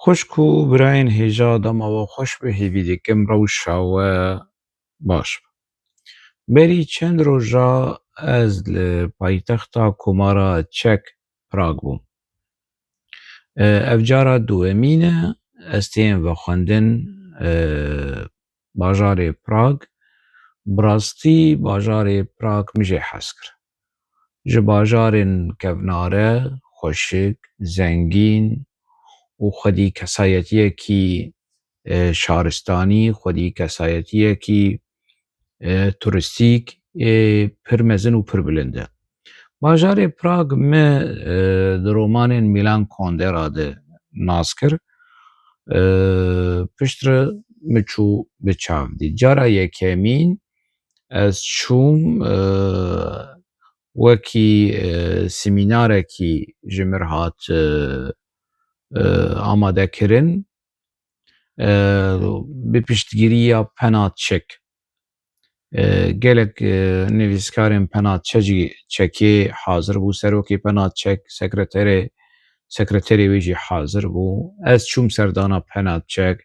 خوشک و برایên hêja dema we xweş bi hêvî dikim rewşa we baş be. Berî çend roja ez li paytexta Komara Çek Prag bûm. Ev cara duemîn e ez tên vexwendin bajarê Prag. Bi rastî bajarê Prag min jê hez kir. Ji bajarên kevnare, xweşik, zengîn û xwedî kesayetiyekî şaristanî, xwedî kesayetiyekî turistîk pir mezin û pir bilind e. Bajarê Prag me di romanên Milan Kundera de nas kir. Piştre min çû bi çavdî. Cara yekemîn ez çûm wekî semînarekî ji mir hat amadekirin bi piştgiriya Pena Çek. Gelek nivîskarên Pena Çekê hazir bû, serokê Pena Çek, sekreterê wê jî hazir bû. Ez çûm serdana Pena Çek.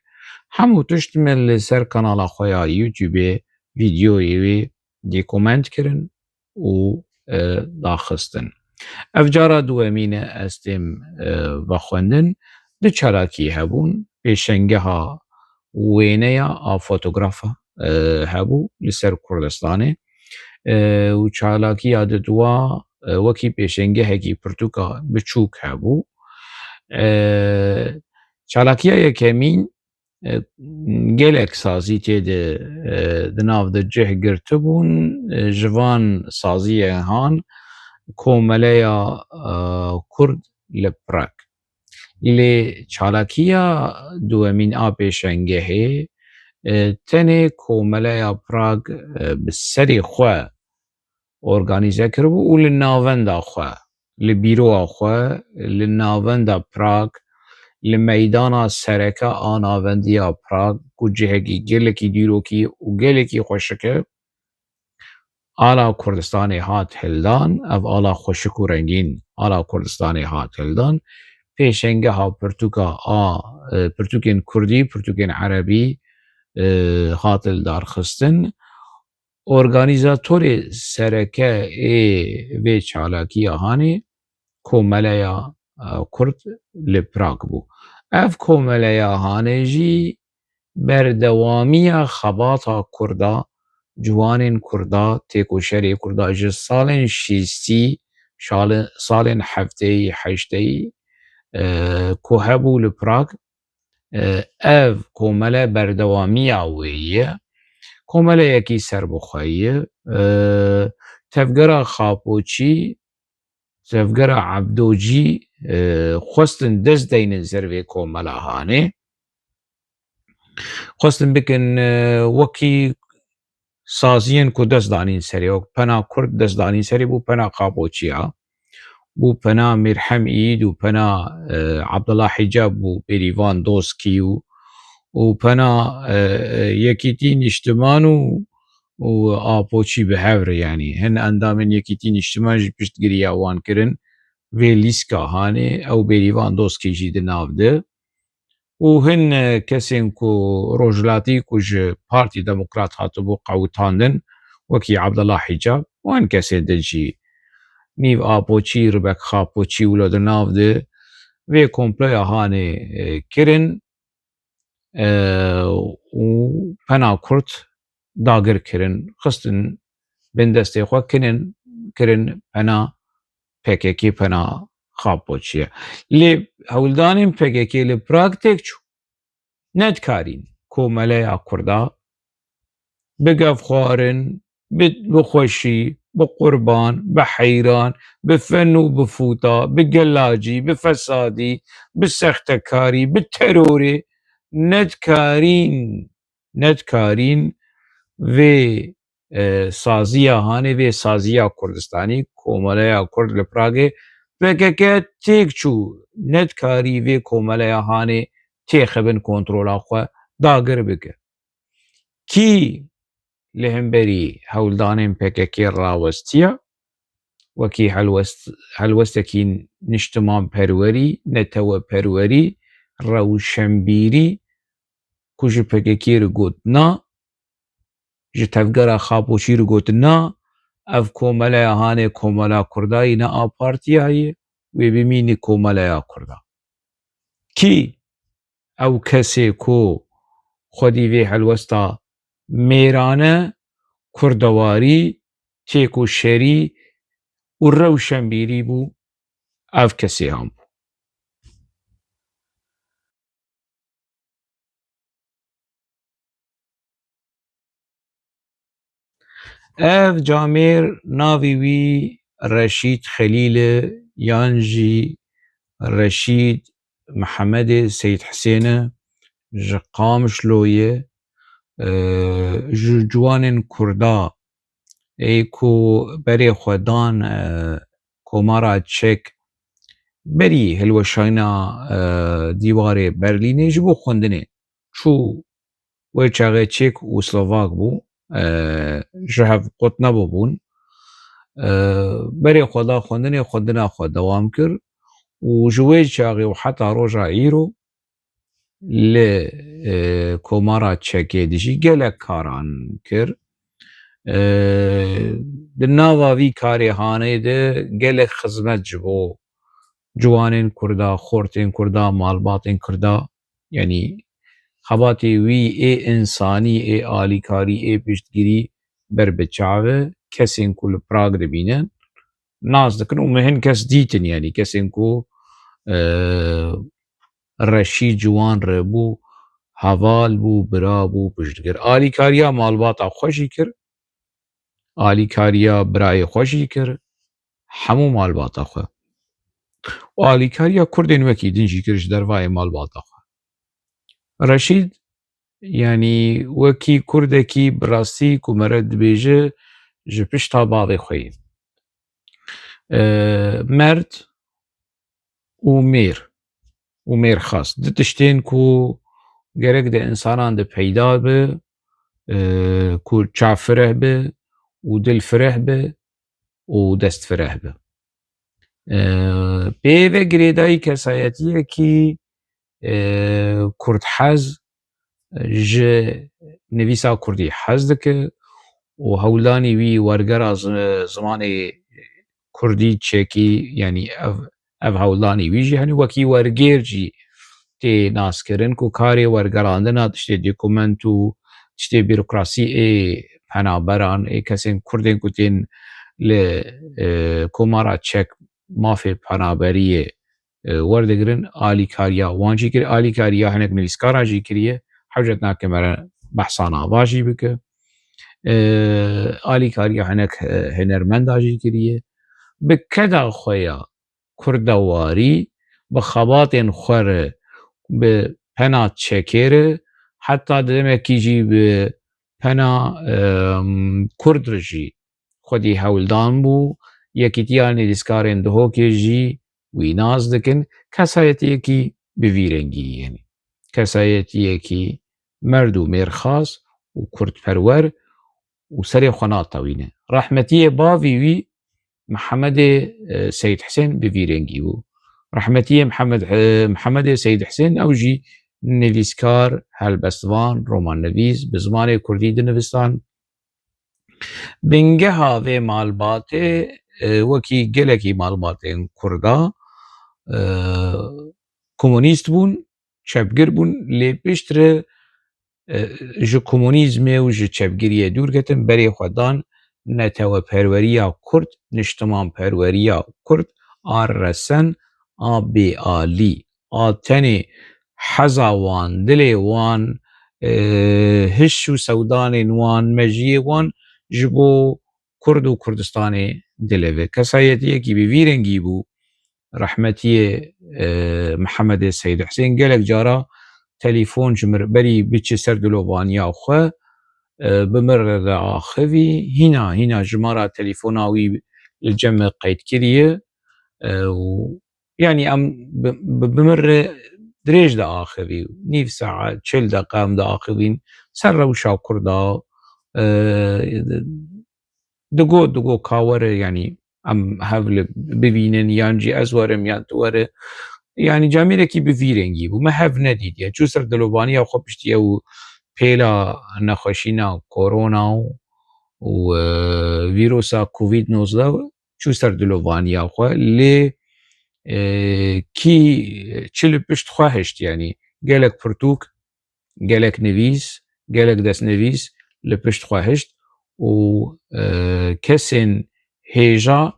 Hemû tişt min li ser kanala xwe ya YouTubeê vîdyoyê wê dîkoment kirin û daxistin. Ev cara duemîn e ez têm vexwendin. Du çalakî hebûn. Pêşengeha wêneya a fotografa hebû li ser Kurdistanê û çalakiya di dûa wekî pêşengehekî pirtûka biçûk hebû. Çalakiya yekemîn gelek sazî tê di nav de cih girtibûn ji van saziyên Komeleya Kurd li Prag. Lê çalakiya duemîn a pêşengehê tenê Komeleya Prag bi serê xwe organîze kiribû û li navenda xwe, li bîroa xwe, li navenda Prag, li meydana sereke a navendiya Prag ku cihekî gelekî dîrokî û gelekî xweşik e, ala Kurdistanê hat hildan. Ev ala xweşik û rengîn ala Kurdistanê hat hildan. Pêşengeha pirtûka a pirtûkên Kurdî, pirtûkên Erebî hat hildarxistin. Organîzatorê sereke vê çalakiya hanê Komeleya Kurd li Prag bû. Ev komeleya hanê jî berdewamiya xebata Kurda, ciwanên Kurda, têkoşerê Kurda ji salên şîstî, salên hefteyî, heşteyî ku hebû li Prag, ev komele berdewamiya wê ye. Komeleyekî serbixwe ye. Tevgera Xapoçî, tevgera Ebdocî xwestin dest deynin ser vê komela hanê. Xwestin bikin wekî saziyên ku dest danîn serê wek Pena Kurd dest danîn serê bû pena Xapoçîya. Bû pena Mirhem Îd û pena Abdullah Hicab bû bêrîvan doskî û pena Yekîtî Nîştiman û Apoçî bi hev re yanî. Hin endamên Yekîtî Nîştiman jî piştgiriya wan kirin vê lîska hanê ew bêrîvan doskî jî di nav de. û hin kesên ku rojhilatî ku ji Partî Demokrat hatibû qewitandin wekî Abdullah Hicab û hin kesê din jî nîv Apoçî, Ribek Xapoçî wilo di nav de vê komploya hanê kirin û Pena Kurd dagir kirin. Xistin bin destê xwe kirin pena PKK, pena Xapoçî. Lê hewildanên PKK li Prag têk çû. Nedkarîn komeleya Kurda bi gevxwarin, bi xweşî, bi qurban, bi heyran, bi fen û bi fûta, bi gelacî, bi fesadî, bi sextekarî, bi terorê nedkarîn vê saziya hanê, vê saziya Kurdistanî, Komeleya Kurd li Pragê PKK têk çû. Nedkarî vê komeleya hanê têxebin kontrola xwe dagir bike. Kî li hemberî hewildanên PKK rawestiye wekî helwestekî niştimanperwerî, neteweperwerî روشنبیری کو ji PKK re got na, ji tevgera xapûçî re got na, ev komeleya hanê komela Kurdayî ne a partiyayê wê bimînî komeleya Kurda. Kî ew kesê ku xwedî vê helwesta mêrane, kurdewarî, têkoşerî û rewşenbîrî bû, ev kesê han bû. Ev camêr navê wî Reşîd Xelîl e yan jî Reşîd Mihemedê Seyid Hisên e, ji Qamişloyê, ji ciwanên Kurda ê ku berê xwe dan komara Çek berî hilweşayîna dîwarê Berlînê ji bo xwendinê çû wê çaxê Çêk û Slovak bû, ji hev qut nebûbûn, berê xwe da xwendinê, xwendina xwe dewam kir û ji wê çaxê û heta roja îro li komara Çekê de jî gelek karan kir. Di nava vî karêhanê de gelek xizmet ji bo ciwanên Kurda, xortên Kurda, malbatên Kurda, yanî xebatê wî ê însanî, ê alîkarî, ê piştgirî ber bi çav e. Kesên ku li Prag dibînin naz dikin û min hin kes dîtin, yanî kesên ku Reşîd ciwan re bû, heval bû, bira bû, piştgir. Alîkariya malbata xwe jî kir, alîkariya birayê xwe jî kir, hemû malbata xwe. û alîkariya Kurdên wekî din jî kir ji dervayê malbata xwe. Reşîd yanî wekî Kurdekî bi rastî ku me re dibêje ji pişta bavê xwe yê. Merd û mêr û mêrxas di tiştên ku gerek di însanan de peyda be, ku çavfireh be û dilfireh be û destfireh be. Peyvê girêdayî kesayetiyekî Kurdhez ji nivîsa Kurdî hez dike û hewldanê wî wergera zimanê Kurdî Çekî, yanî ev hewldanê wî jî hene, wekî wergêr jî tê naskirin ku karê wergerandina tiştê dokûment û tiştê bîrokrasî ê penaberan, ê kesên Kurdên ku tên li komara Çek mafê penaberiyê werdigirin, alîkariya wan jî kir, alîkariya hinek nivîskaran jî kiriye, hewcet nake me re behsa nava jî bike, alîkariya hinek hunermendan jî kiriye. Bi keda xwe ya kurdewarî, bi xebatên xwe re bi pena Çekê re, heta di demekî jî bi pena Kurd re jî xwedî hewldan bû, yekîtiya nivîskarên dihokê jî wî naz dikin. Kesayetiyekî bi vî rengî ye, kesayetiyekî merd û mêrxas û kurdperwer û serê xwe natewîne. Rehmetiyê bavê wî Mihemedê Seyid Hisên bi vî rengî bû. Rehmetiyê Mihemedê Seyid Hisên ew jî nivîskar, helbestvan, romannivîs, bi zimanê Kurdî dinivîstan. Bingeha vê malbatê wekî gelekî malbatên Kurda komûnîst bûn, çepgir bûn, lê piştre ji komûnîzmê û ji çepgiriyê dûr ketin, berê xwe dan neteweperweriya Kurd, niştimanperweriya Kurd, a resen, a bêalî, a tenê heza wan, dilê wan, hiş û sewdanên wan, mejiyê wan ji bo Kurd û Kurdistanê dileve. Kesayetiyekî bi vî rengî bû. Rehmetiyê Mihemedê Seyid Hisên gelek cara telîfon ji min re berî biçe ser dilovaniya xwe, bi min re de axivî, hîna jimara telîfona wî li cem me qeyd kiriye û yanî em bi min re dirêj de axivî, nîv saet, 40 deqe em de axivîn ser rewşa Kurda, digot ka were yanî em hev li bibînin yan jî ez werim yan tu were يعني جاميركي بفيرنجي وما هف نديد يعني شو سر دلوبانيا وخبشتي او بيلا نخشينا كورونا وفيروسا كوفيد 19 شو سر دلوبانيا خو لي كي تشل بشت خواهشت يعني قالك برتوك قالك نفيس قالك داس نفيس لبشت خواهشت و كسن هيجا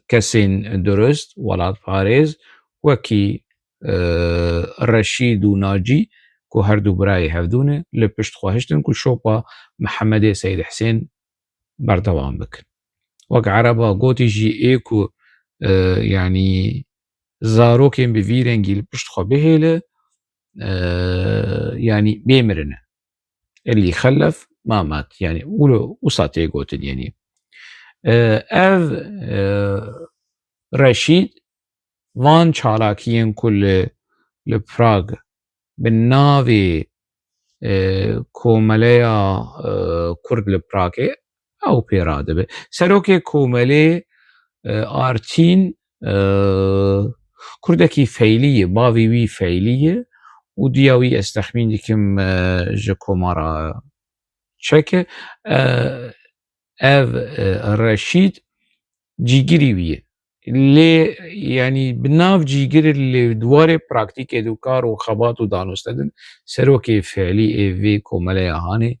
كسن درست ولاد باريز وكي رشيد وناجي كو هردو براي هفدونه لبشت خواهشتن كو شوبا محمد سيد حسين بردوام بك وك عربا قوتي جي ايكو يعني زاروكين بفيرنجي لبشت خوا بهيله يعني بيمرنه اللي خلف ما مات يعني وصاتي قوتن يعني اف رشيد وان چالاکیên ku li Prag bi navê komeleya Kurd li Pragê ew pê radibe. Serokê komelê Artîn Kurdekî feylî ye, bavê wî feylî ye û diya wî ez texmîn dikim ji komara Çek e. Ev Reşîd cîgirî wî ye. لê yanî bi nav cîgirê li dwarê praktîkê û kar û xebat û danûste din serokê feylî ê vê komeleya Hanê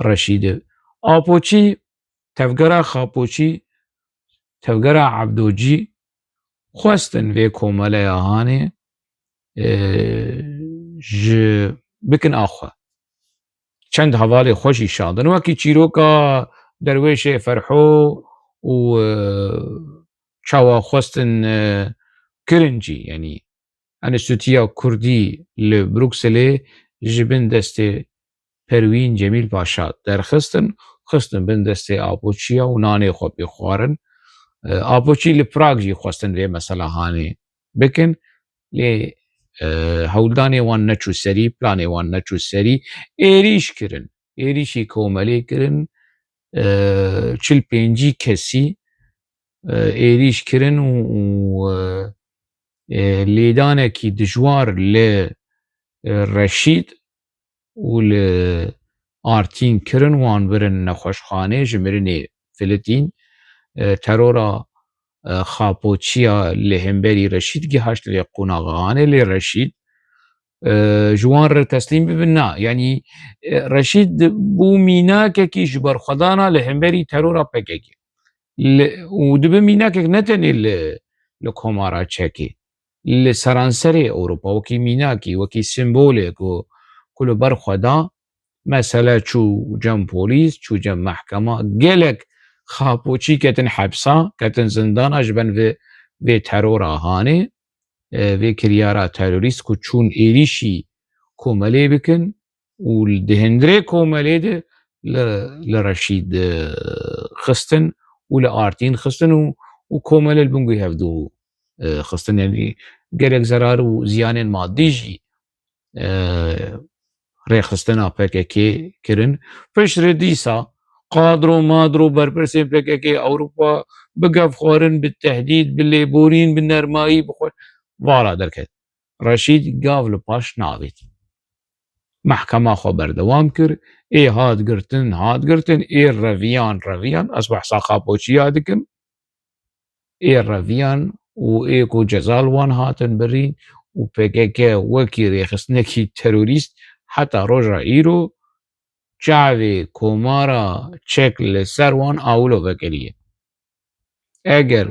Reşîd e. Apoçî tevgera Xapoçî tevgera Ebdocî xwestin vê komeleya Hanê ji bikin axwe çend hevalê xwe jî şandin wekî çîroka derwêşê Ferho û çawa xwestin kirin jî yanî Enstitûya Kurdî li Brukselê ji bin destê Perwîn Cemîl Paşa derxistin xistin bin destê Apoçiya û nanê xwe pê xwarin. Apoçî li Prag jî xwestin vê mesela Hanê bikin lê hewldanê wan neçû serî planê wan neçû serî êrîş kirin êrîşî komelê kirin çil pêncî kesî êrîş kirin û lêdanekî dijwar li Reşîd û li Artîn kirin wan birin nexweşxanê ji mirinê Filîtîn terora Xapoçiya li hemberî Reşîd gihaşt lê qonaxa Hanê lê Reşîd ji wan re teslîm bibin na yanî Reşîd bû mînakekî ji ber xwedana li hemberî terora PKK û dibe mînakek ne tenê li komara Çekê li seranserê Ewropa wekî mînakî wekî simbolê ku li ber xwe da mesele çû cem polîs çû cem mehkema gelek Xapoçî ketin hepsa ketin zindana ji ben vê terora Hanê vê kiryara terorîst ku çûn êrîşî komelê bikin û di hindirê komelê de li Reşîd xistin û li Artîn xistin û komelê li bin wî hevdû xistin yanî gelek zerar û ziyanên maddî jî rêxistina PKK kirin. Piştre dîsa qadro madro berpirsên PKK Ewropa bi gevxwarin bi tehdîd bi lêborîn bi nermayî bixwe vala derket. Reşîd gav li paş navêt. Mehkema xwe berdewam kir ê hat girtin ê reviyan ez behsa Xapoçiya dikim ê reviyan û ê ku cezal wan hatin birîn û PKK wekî rêxistinekî terorîst heta roja îro çavê komara Çek li ser wan awilo vekiriye. Eger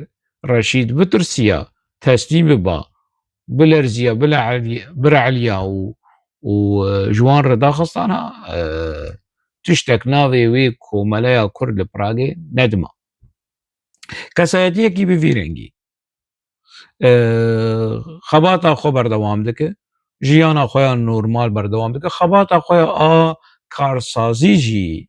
Reşîd bitirsiya teslîm biba bilerziya bireliya û ji wan re daxistana tiştek navê wê komeleya Kurd li Pragê nedima. Kesayetiyekî bi vî rengî xebata xwe berdewam dike jiyana xwe ya normal berdewam dike xebata xwe ya a karsazî jî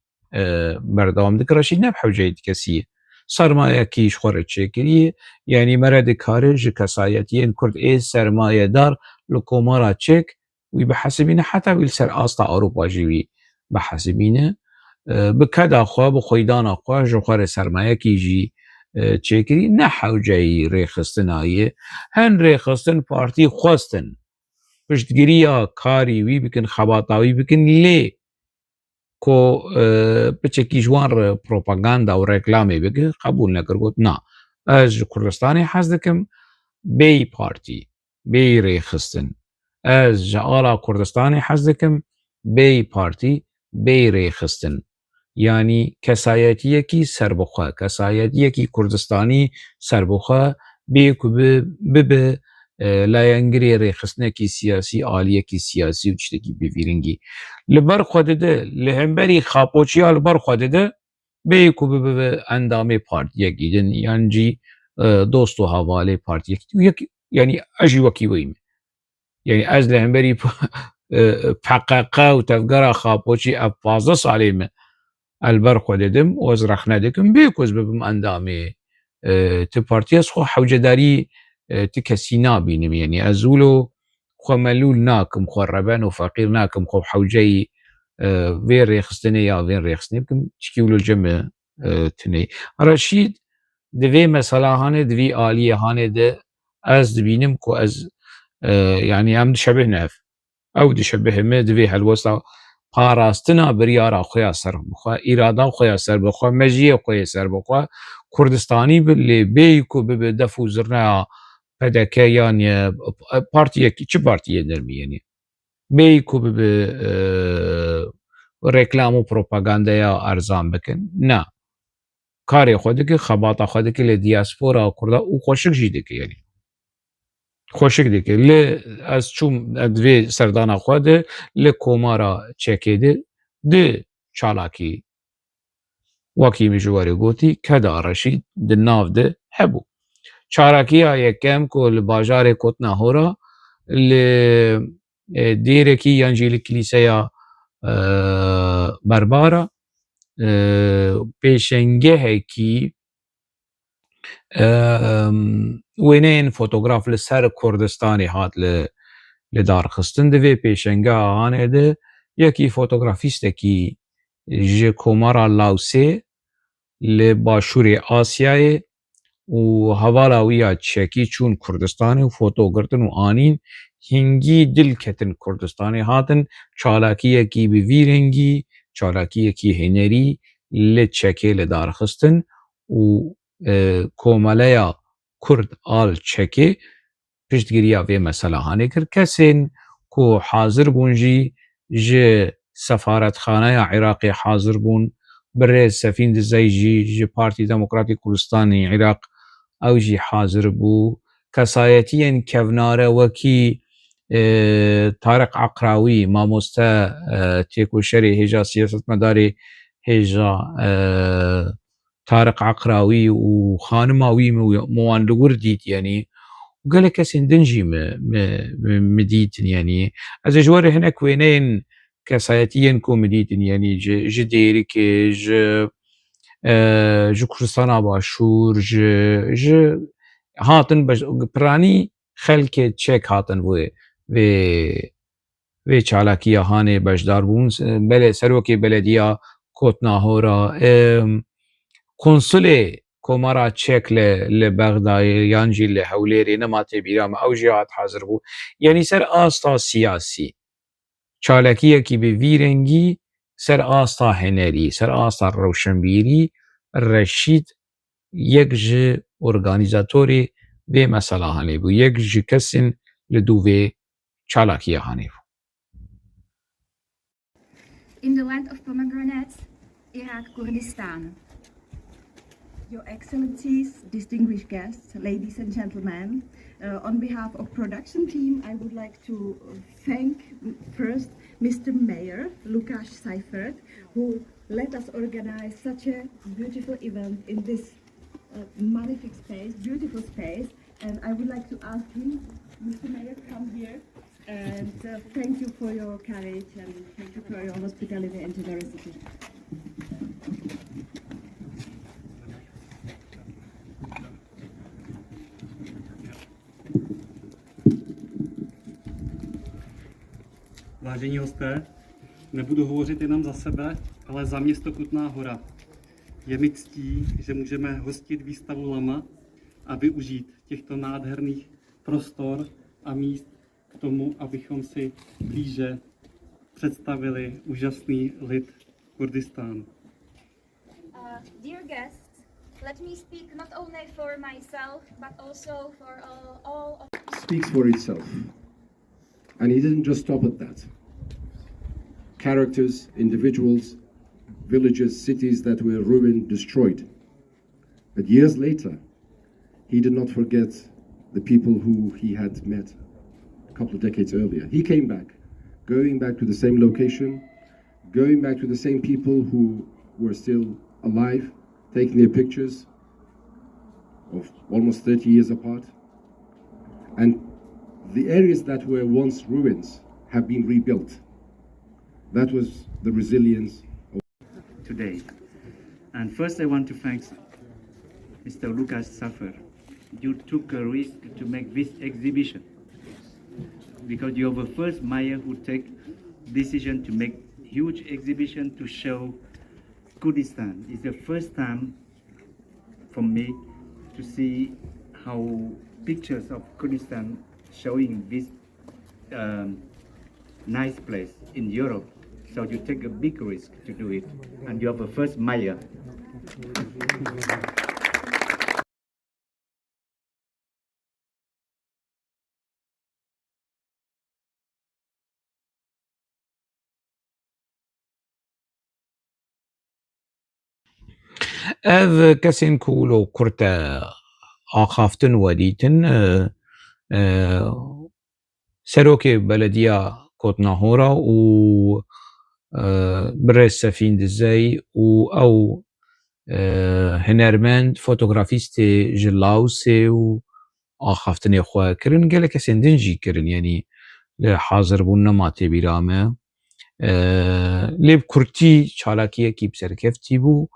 berdewam dike. Reşîd ne bi hewceyî dikesî ye sermayekî ji xwe re çêkiriye yanî mere dikare ji kesayetiyên Kurd ê sermayedar li komara Çek wî bihesibîne heta wî li ser asta Ewropa jî wî bihesibîne bi keda xwe bi xwîdana xwe ji xwe re sermayekî jî چێکری نە حەوجەی ڕێخستنایە هەن ڕێخستن پارتی خواستن پشتگیریە کاری وی بکن خەباتاوی بکن لێ کۆ پچێکی جوان پرۆپاگاندا و ڕێکلامێ بگە قبول نەکردگوت نا ئەس ji کوردستانی حەز دەکەم بێی پارتی بێی ڕێخستن ئەس ji ئاڵا کوردستانی حەز دەکەم بێی پارتی بێی ڕێخستن یانی کەسایەتیەکی سربەخوا کەسایەتیەکی کوردستانی سربەخوا بێکو ببە لایەنگرێ ڕێخستنێکی سیاسی ئالیەکی سیاسی و شتێکی بڤیرنگی لەبەر خوا دەدە لە هەمبەری خاپۆچیا لەبەر خوا دەدە بێکو ببە ئەندامێ پارتیەکیدن یانجی دۆست و هاوالێ پارتیەکی ینی ئەژی وەکی وەیم یعنی ئەس لە هەمبەری پەقەقە و تەفگەرە خاپۆچی ئە 15 ساڵێمە ئەلبەر خۆ دەدەم وەز ڕەخنە دەکەم بێکۆز ببم ئەندامێ ت پارتیەس خۆ حەوجەداری ت کەسی نابینم یعنی ئەزول و خۆ مەلول ناکەم خۆ ڕەبەن و فەقیر ناکەم خۆ حەوجەی وێ ڕێخستنێ یا وێن ڕێخستنێ بکەم چکی ولو جەمە تنەی ڕەشید divê meselahanê divî aliyê hanê de ez dibînim ku ez yanî em dişebihne ev ew dişebihime divê helwesta parastina biryara xwe ya ser bixwe îrada xwe ya ser bixwe mejiyê xwe yê ser bixwe Kurdistanî bi lê bêyî ku bibe def û zirneya PDK yan partiyekî çi partiyê dermîyenî bêyî ku bibe reklam û propagandeya erzan bikin na karê xwe dike xebata xwe dike lê diaspora Kurda û xweşik jî dike yenî xweşik dike lê ez çûm divê serdana xwe de li komara çekê de di çalakî wekî min ji werî gotî keda Reşîd di nav de hebû çalakiya yekem ku li bajarê Kotina Hora li dêrekî yan jî li kilîseya berbara pêşengehekî wêneyên fotograf li ser Kurdistanê hat li darxistin divê pêşengeha hanê de yekî fotografîstekî ji komara Lawsê li başûrê Asyayê û hevala wî ya çekî çûn Kurdistanê û fotogirtin û anîn hingî dil ketin Kurdistanê hatin çalakiyekî bi vî rengî çalakiyekî hênerî li çekê li darxistin û komeleya Kurd al çekê piştgiriya vê meselehanê kir kesên ku hazir bûn jî ji sefaretxaneya Iraqê hazir bûn birê Sefîn Dizey jî ji Partî Demokratîk Kurdistanê Iraq ew jî hazir bû kesayetiyên kevnare wekî Tariq Aqrawî mamoste têkoşerê hêja siyasetmedarê hêja Tariq Aqrawî û xanima wî min wan li wir dît yenî gelek kesên din jî mi dîtin yenî ez ê ji werî hinek wêneyên kesayetiyên ku mi dîtin yenî ji Dêrikê ji Kurdistana Başûr ji hatin piranî xelkê çek hatin vê çalakiya hanê bejdar bûn serokê belediya Kotina Hora konsulê komara çek li Bexdayê yan jî li Hewlêrê nema têbîra me ew jî hat hazir bû yenî ser asta siyasî çalakiyekî bi vî rengî ser asta henerî ser asta rewşenbîrî Reşîd yek ji organîzatorê vê meselehanê bû yek ji kesên li dû vê çalakiya hanê bû. In the land of pomegranates, Iraq, Kurdistan. Your Excellencies, distinguished guests, ladies and gentlemen, on behalf of production team, I would like to thank first Mr. Mayor Lukáš Seifert, who let us organize such a beautiful event in this magnificent space, beautiful space. And I would like to ask him, Mr. Mayor, come here. And thank you for your courage and thank you for your hospitality and generosity. Vážení hosté, nebudu hovořit jenom za sebe, ale za město Kutná Hora. Je mi ctí, že můžeme hostit výstavu Lama a využít těchto nádherných prostor a míst k tomu, abychom si blíže představili úžasný lid Kurdistánu. Dear guests, let me speak not only for myself, but also for all of speaks for itself. And he didn't just stop at that. Characters, individuals, villages, cities that were ruined, destroyed. But years later, he did not forget the people who he had met a couple of decades earlier. He came back, going back to the same location, going back to the same people who were still alive, taking their pictures of almost 30 years apart. And the areas that were once ruins have been rebuilt. That was the resilience of Today. And first I want to thank Mr. Lucas Safer. You took a risk to make this exhibition because you're the first mayor who take decision to make huge exhibition to show Kurdistan. It's the first time for me to see how pictures of Kurdistan showing this nice place in Europe. So you take a big risk to do it, and you're the first mayor. ev kesên ku lo Kurd te axaftin wedîtin serokê belediya Kotnahora û Birêz Sefîn Dizey û ew hunermend fotografîstê ji Laosê û axaftinê xwe kirin, gelek kesên din jî kirin, yanî li hazîrbûn nema têbîra me. Lê bi Kurtî çalakiyekî bi serkeftî bû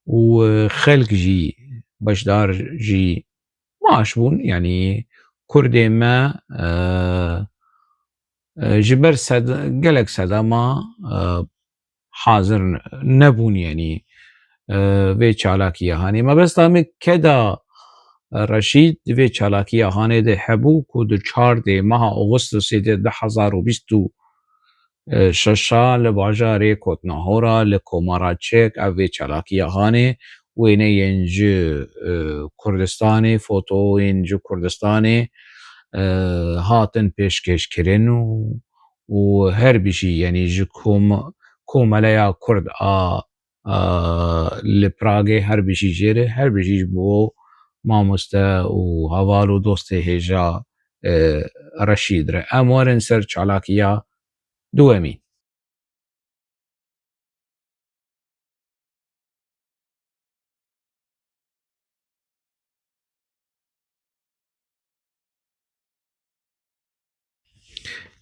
û xelk jî beşdar jî baş bûn, yanî Kurdê me ji ber gelek sedema hazir nebûn, yanî vê çalakiya hanê. Mebesta me Keda Reşîd di vê çalakiya hanê de hebû ku di 4 meha Augostosê de 2026 li bajarê Kotnahora li Komara Çek ev vê çalakiya hanê wêneyên ji Kurdistanê, fotoyên ji Kurdistanê hatin pêşkêşkirin û her bijî yanî ji Komeleya Kurd a li Pragê her bijî jê re her bijî ji bo mamoste û heval û dostê hêja Reşîd re. Em werin ser çalakiya duwemîn.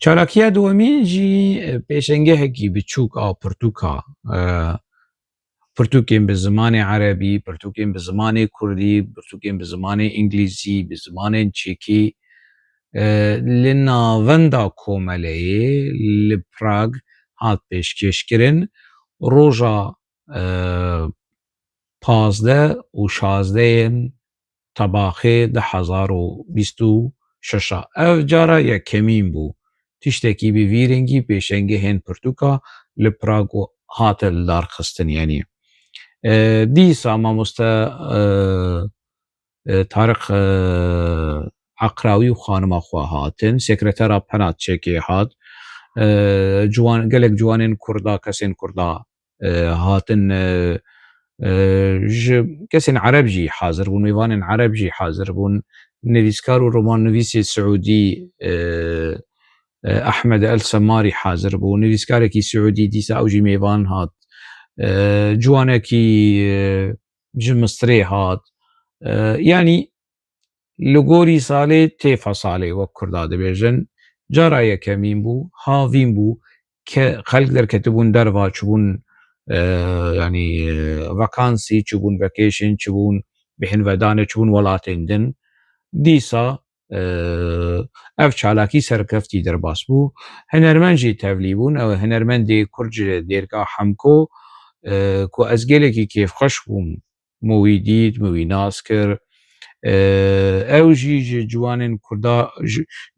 Çalakiya duwemîn jî pêşengehekî biçûk a pirtûk a pirtûkên bi zimanê Erebî, pirtûkên bi zimanê Kurdî, pirtûkên bi zimanê İngilîzî, bi zimanên Çêkî li navenda Komeleyê li Prag hat pêşkêşkirin roja 15 û 16 Tebaxê 2026. Ev cara yekemîn bû. Tiştekî bi vî rengî pêşengehên pirtûka li Prag hate li darxistin, yanî. Dîsa mamoste Tariq Eqrawî û xanima xwe hatin, sekretera Pena Çêkê hat, gelek ciwanên Kurda, kesên Kurda hatin, ji kesên Ereb jî hazir bûn, mêvanên Ereb jî hazir bûn, nivîskar û romannivîsê Siûdî Ehmed El Semarî hazir bû, nivîskarekî Siûdî dîsa ew jî mêvan hat, ciwanekî ji Misrê hat, yanî li gorî salê têfa salê wek Kurda dibêjin, cara yekemîn bû, havîn bû, xelk derketibûn derva, çibûn yanî vakansî, çibûn vacation, çibûn bi hinvedanê, çibûn welatên din. Dîsa ev çalakî serkeftî derbas bû. Hunermend jî tevlî bûn, ew hunermendê Kurd ji dêrgah Hemko کو ez gelekî kêfxweş bûm mûî dît mûî nas kir ew jî ji ciwanên Kurda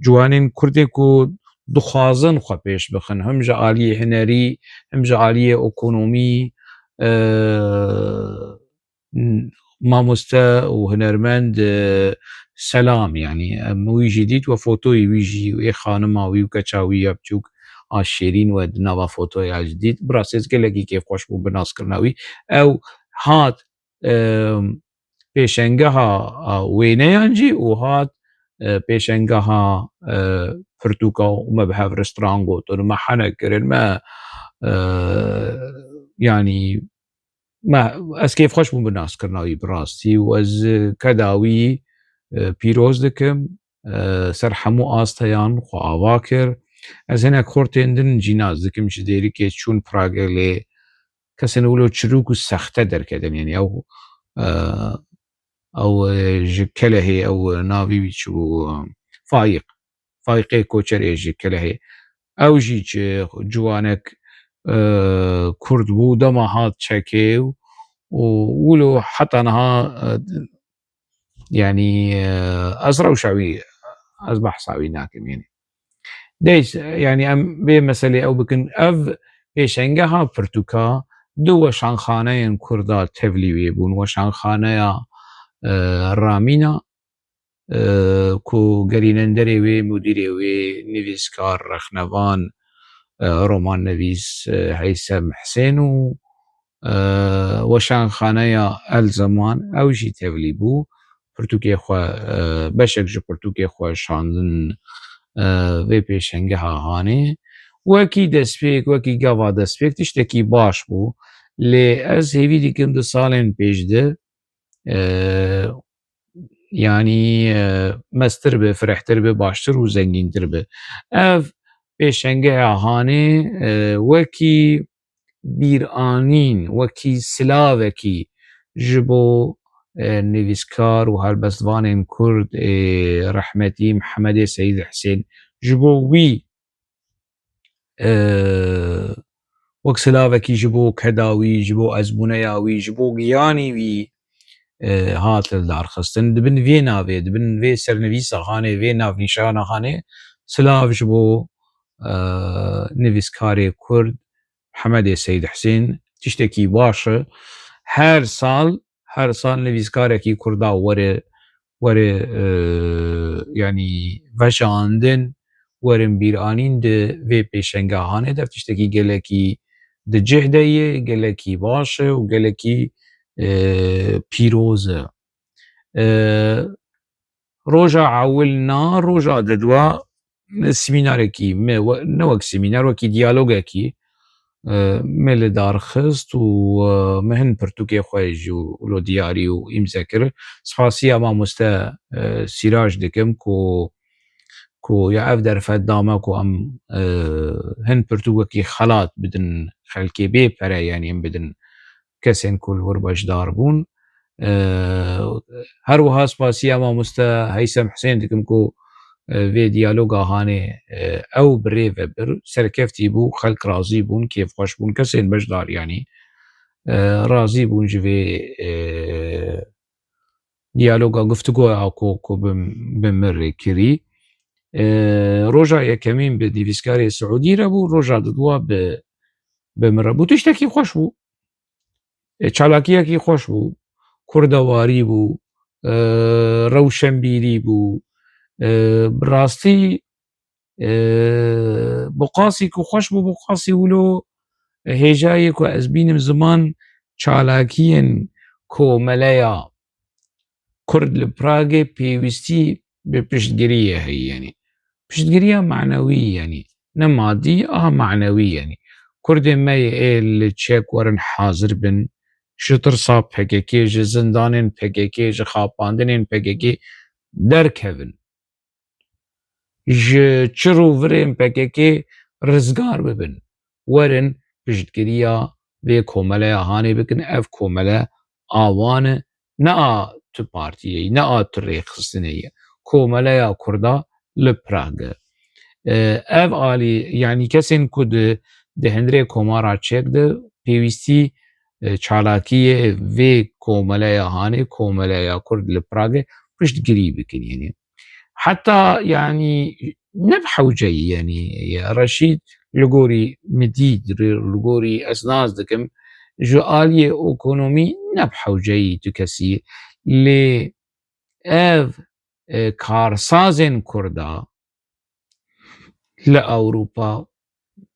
ciwanên Kurdê ku dixwazin xwe pêş bixin him ji aliyê hunerî him ji aliyê ekonomî mamoste û hunermend selam yani em wî jî dît we fotoyê wî jî wê xanima wî û keça wî ya biçûk a Şêrîn we di nava fotoya jî dît bi rastî ez gelekî kêfxweş bûm bi naskirina wî ew hat pêşengeha wêneyan jî û hat pêşengeha pirtûka û me bi hev restoran gotin me henek kirin me yanî ez kêfxweş bûm bi naskirina wî bi rastî û ez keda wî pîroz dikim ser hemû asteyan xwe ava kir ez hinek xortên din jî naz dikim ji dêrikê çûn Pragê lê kesên wilo çirûk û sexte derketin yani ew ji Kelehê ew navî wî çi bû Faîqê Koçerê ji Kelehê ew jî çi ciwanek Kurd bû dema hat çekê û wilo heta niha yani ez rewşa wî ez behsa wî nakim yani dêj yani em vê meselê ew bikin ev pêşengeha pirtûka du weşanxaneyên Kurda tevlî wê bûn weşanxaneya Ramîna ku gerînenderê wê mûdîrê wê nivîskar rexnevan romannivîs Heysem Hesên û weşanxaneya Elzeman ew jî tevlî bû pirtûkê xwe beşek ji pirtûkê xwe şandin vê pêşengeha hanê wekî destpêk wekî gava destpêk tiştekî baş bû lê ez hêvî dikim di salên pêşde yanî mestir bi firehtir bi baştir û zengîntir bi ev pêşengeha hanê wekî bîranîn wekî silavekî ji bo nivîskar û helbestvanên Kurd rehmetî Mihemedê Seyîd Hesên ji bo wî wek silavekî ji bo keda wî ji bo ezbûneya wî ji bo giyanî wî hat hildarxistin dibin vê navê dibin vê sernivîsa hanê vê navnîşana hanê silav ji bo nivîskarê Kurd Mihemedê Seyîd Hesên tiştekî baş e her sal nivîskarekî Kurda were yanî veşandin werin bîranîn di vê pêşengeha hanê dev tiştekî gelekî di cih de ye gelekî baş e û gelekî pîroz e roja ewil roja didwa semînarekî me ne wek semînar wekî diyalogekî me li darxist û me hin pirtûkê xwe jî wilo diyarî û îmze kir spasiya mamoste Sîraj dikim ku ya ev derfet dame ku em hin pirtûkekî xelat bidin xelkê bê pere yanî em bidin kesên ku li wir beşdar bûn her wiha spasiya mamoste Heysem Hesên dikim ku vê diyaloga hanê ew bi rê vebir serkeftî bû xelk razî bûn kêfxweş bûn kesên beşdar yanî razî bûn ji vê diyaloga guftugoya ku bi min rê kirî roja yekemîn bi nivîskarê Siûdî re bû roja didwa bi min re bû tiştekî xweş bû çalakiyekî xweş bû kurdewarî bû rewşenbîrî bû bi rastî bi qasî ku xweş bû bi qasî wilo hêjayê ku ez bînim ziman çalakiyên komeleya Kurd li Pragê pêwîstî bi piştgiriyê heye yanî piştgiriya manewî yanî ne madî aha manewî yanî Kurdên me ê li çek werin hazir bin ji tirsa PKK ji zindanên PKK ji xapandinên PKK derkevin ji çir û virên PKK rizgar bibin werin piştgiriya vê komeleya hanê bikin ev komele awan e ne a tu partiyê ne a tu rêxistinê ye komeleya Kurda li Prag e ev alî yanî kesên ku di hundirê komara çek de pêwîstî چالاکیه وی کوملیا هاني کوملیا كرد لبراغ پشت گری بکن يعني حتى يعني نبحو جاي يعني يا رشيد لغوري مديد لغوري أسناز دكم جو آلية أوكونومي نبحو جاي تكسي لي اف كارسازن كردا لأوروبا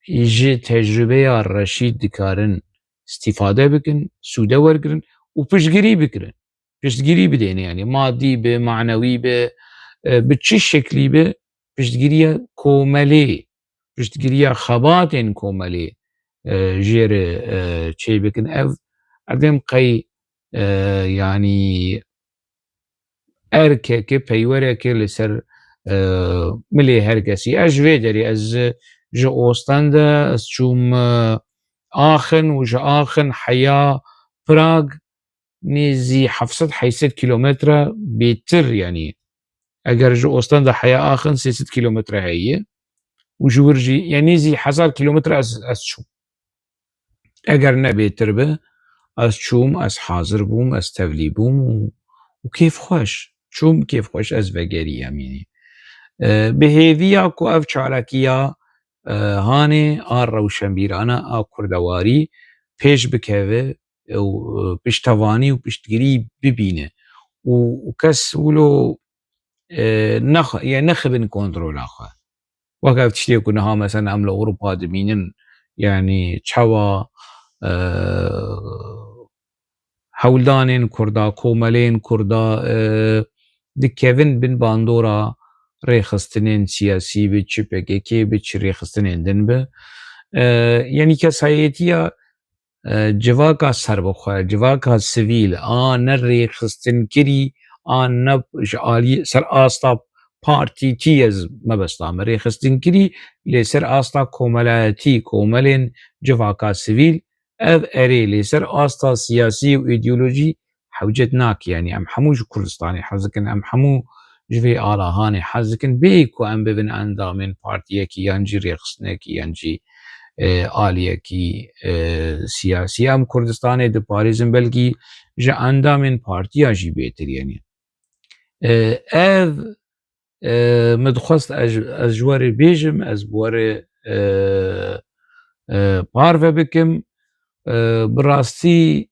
يجي تجربة رشيد دكارن استفادة بكن سودة ورقرن وبشتقري بكرن بشتقري بدين يعني مادي بمعنوي بچه شکلی به پشتگیری کومله پشتگیری خباتین کومله جیر چه بکن اف ادم قی يعني اركه بيوره لسر ملي هركسي اجوي دري از جو اوستند از چوم آخن وج آخن حيا براغ نيزي 700 كيلومتر بيتر يعني اگر جو اوستند حيا آخن 300 كيلومتر هي وجورجي يعني زي 1000 كيلومتر از شو اگر نبيتر به از چوم از حاضر بوم از تولي بوم وكيف خوش چوم كيف خوش از وگري يعني بهذيا كو اف چالاكيا هاني آر روشنبيرانا آ كردواري پیش بكوه و پشتواني و پشتگري ببينه وكس ولو يعني نخبن كنترول آخوا وكاف تشتيه كنها مثلا عمل أوروبا دمينن يعني چوا هولدانين كردا كوملين كردا دكيفن بن باندورا ريخستنين سياسي بچ PKK بچ ريخستنين دن به يعني كسايتيا جواكا سربخوا جواكا سيفيل نريخستن كري نب جالي سر آستا بارتي تيز مبستا مريخستن كري لسر آستا كوملاتي كوملين جواكا سيفيل اف اري لسر آستا سياسي و ايديولوجي حوجتناك يعني ام حموش كردستاني حزكن ام حمو جوي آلا هاني حزكن بيكو ام ببن اندامين بارتيكي ينجي ريخستنكي ينجي آليكي سياسي ام كردستاني دي باريزن بلكي جا اندامين بارتيا جي بيتر يعني اف مدخست از جوار بيجم از بوار بارفه بكم براستي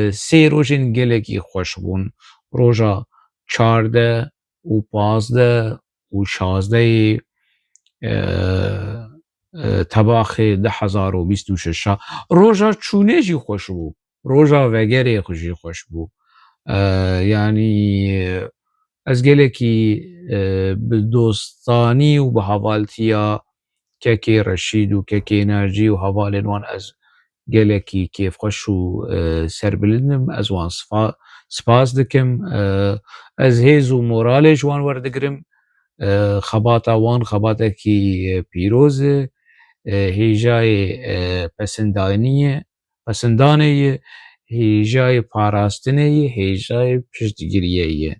سي روجين گلكي خوش بون روجا 14 و 15 و 16 تباخ 1026 روجا چونه جي خوش بو روجا وگره جي خوش بو يعني از گلكي بدوستاني و بحوالتيا كاكي رشيد و كاكي ناجي و هوالنوان از گلكي كيف خوشو سربلدنم از وان سپاس دكم از هيزو مورالي جوان وردگرم خباتا وان خباتا كي بيروزه هيجاي پسندانه هيجاي پاراستنه هيجاي پشتگیریه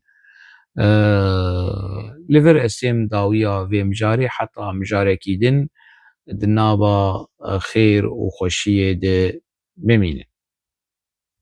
لفر اسم داويا في مجاري حتى مجاري كيدن دنابا خير وخوشيه ده بمينه